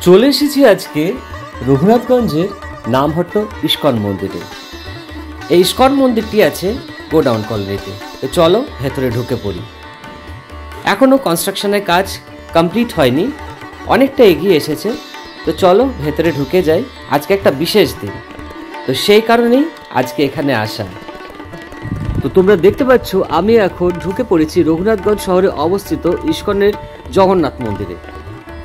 চলে এসেছি আজকে রঘুনাথগঞ্জের নামহট্ট ইস্কন মন্দিরে। এই ইস্কন মন্দিরটি আছে গোডাউন কলোনিতে। তো চলো ভেতরে ঢুকে পড়ি। এখনও কনস্ট্রাকশনের কাজ কমপ্লিট হয়নি, অনেকটা এগিয়ে এসেছে। তো চলো ভেতরে ঢুকে যাই। আজকে একটা বিশেষ দিন, তো সেই কারণেই আজকে এখানে আসা। তো তোমরা দেখতে পাচ্ছ আমি এখন ঢুকে পড়েছি রঘুনাথগঞ্জ শহরে অবস্থিত ইস্কনের জগন্নাথ মন্দিরে।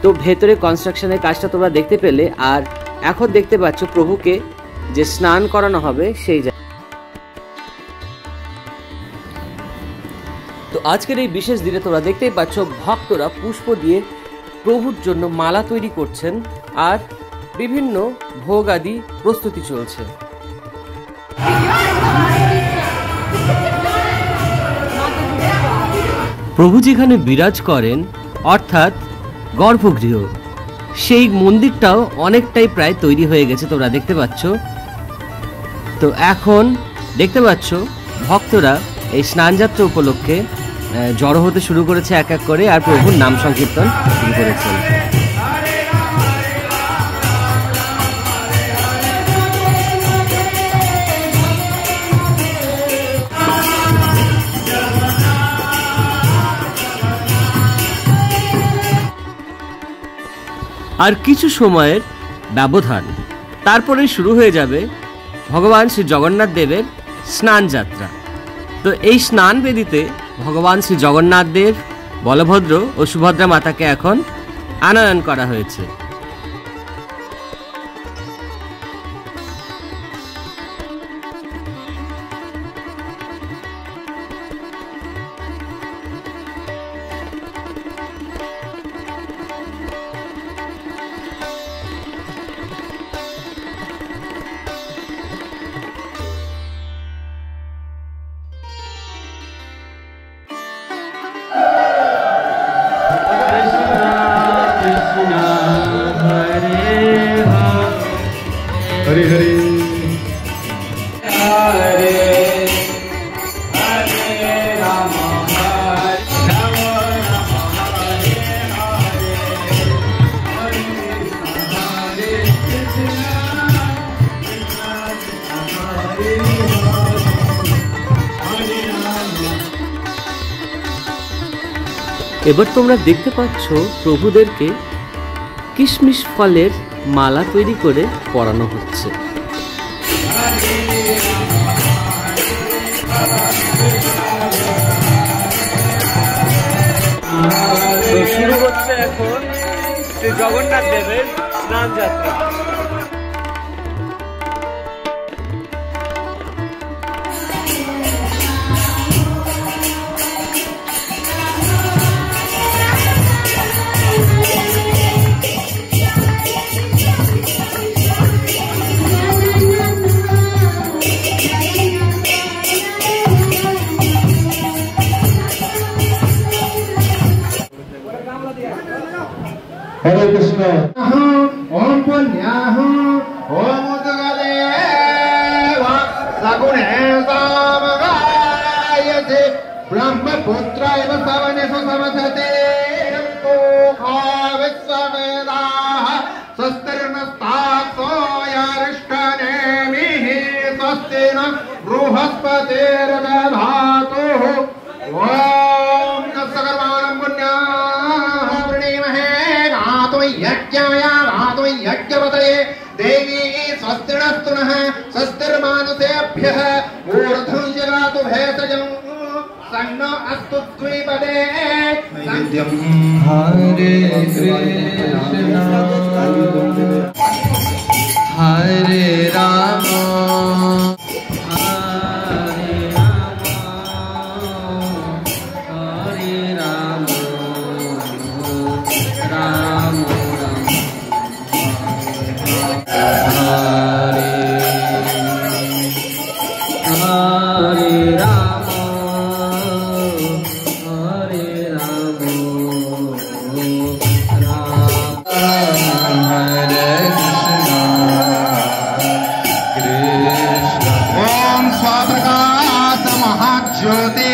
তো ভেতরে কনস্ট্রাকশনের কাজটা তোমরা দেখতে পেলে, আর এখন দেখতে পাচ্ছ প্রভুকে যে স্নান করানো হবে সেই জায়গা। তো আজকের এই বিশেষ দিনে তোমরা দেখতেই পাচ্ছ ভক্তরা পুষ্প দিয়ে প্রভুর জন্য মালা তৈরি করছেন, আর বিভিন্ন ভোগ আদি প্রস্তুতি চলছে। প্রভু যেখানে বিরাজ করেন অর্থাৎ গর্ভগৃহ, সেই মন্দিরটাও অনেকটাই প্রায় তৈরি হয়ে গেছে, তোমরা দেখতে পাচ্ছ। তো এখন দেখতে পাচ্ছ ভক্তরা এই স্নানযাত্রা উপলক্ষে জড়ো হতে শুরু করেছে এক এক করে, আর প্রভুর নাম সংকীর্তন শুরু করেছেন। আর কিছু সময়ের ব্যবধান, তারপরে শুরু হয়ে যাবে ভগবান শ্রী জগন্নাথ দেবের স্নান যাত্রা। তো এই স্নান বেদিতে ভগবান শ্রী জগন্নাথ দেব, বলভদ্র ও সুভদ্রা মাতাকে এখন আনয়ন করা হয়েছে। हरे हरे এবার তোমরা দেখতে পাচ্ছ প্রভুদেরকে কিশমিশ ফলের মালা তৈরি করে পরানো হচ্ছে। শুরু হচ্ছে এখন শ্রী জগন্নাথ দেবের স্নান যাত্রা। हरे कृष्ण ओम पुण्याह ओम उदगदेव सगुणे सामगायते ब्रह्मपुत्राय सवनेषु समसते तो भाविस्समेदाः स्वस्तिर्नस्तात्सो यारिष्ठनेमिः स्वस्ति न बृहस्पतिर्दधातुः ओम तत्सकर्माणं पुण्याः यज्ञपतये देवी स्वस्तिरस्तु नः स्वस्तिर्मानुषेभ्यः ऊर्ध्वं जगातु भेषजं सन्नो अस्तु द्विपदे नैवेद्यं। हरे कृष्ण हरे राम ज्योति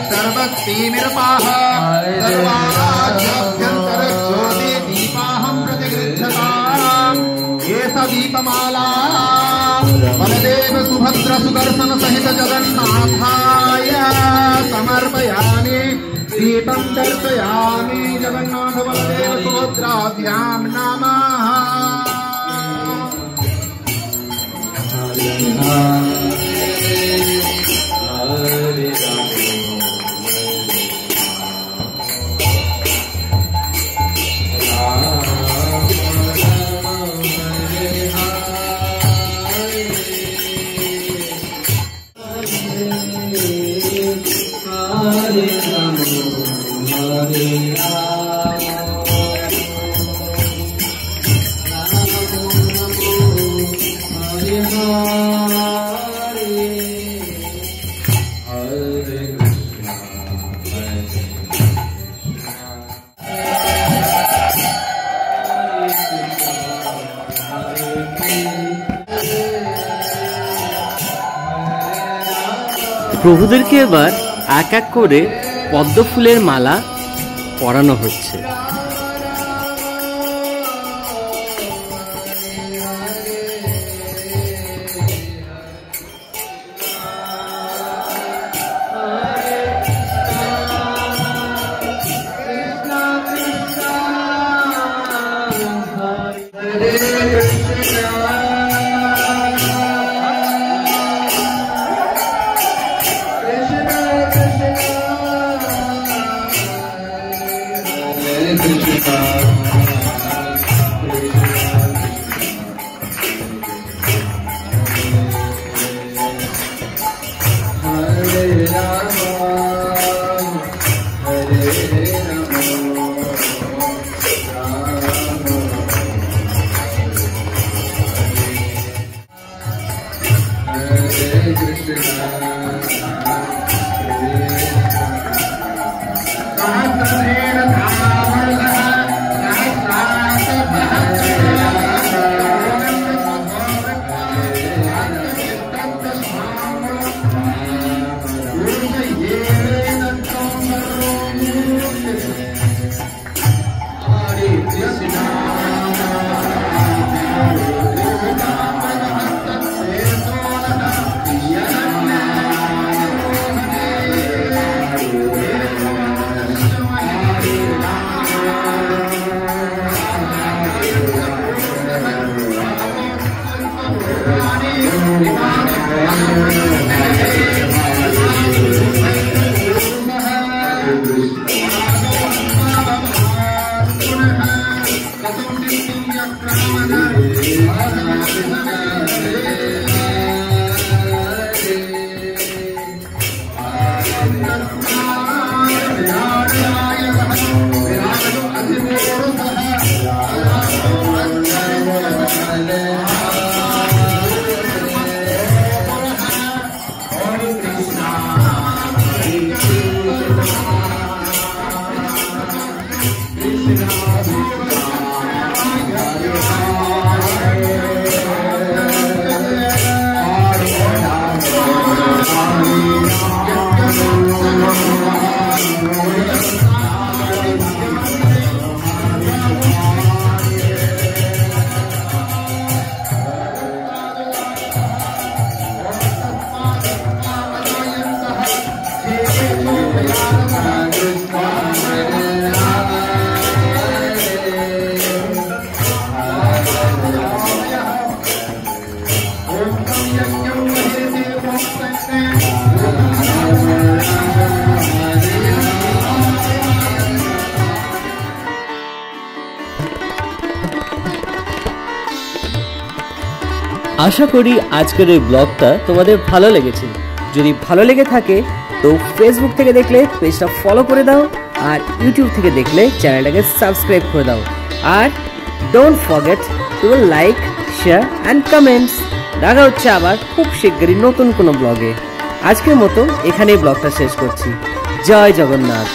सर्वस्तिमिरपाः सर्वाभ्यंतर ज्योति दीपाहं प्रतिगृह्य सुदर्शन सहित जगन्नाथाय समर्पयामि दीपं दर्शयामि जगन्नाथ बलदेव सुभद्राभ्यां नमः। প্রভুদেরকে এবার এক এক করে পদ্ম ফুলের মালা পরানো হচ্ছে। আশা করি আজকের এই ব্লগটা তোমাদের ভালো লেগেছে। যদি ভালো লেগে থাকে তো ফেসবুক থেকে দেখলে পেজটা ফলো করে দাও, আর ইউটিউব থেকে দেখলে চ্যানেলটাকে সাবস্ক্রাইব করে দাও। আর don't forget to like, share and comments. দেখা হচ্ছে আবার খুব শিগগিরই নতুন কোনো ব্লগে। আজকের মতো এখানেই ব্লগটা শেষ করছি। জয় জগন্নাথ।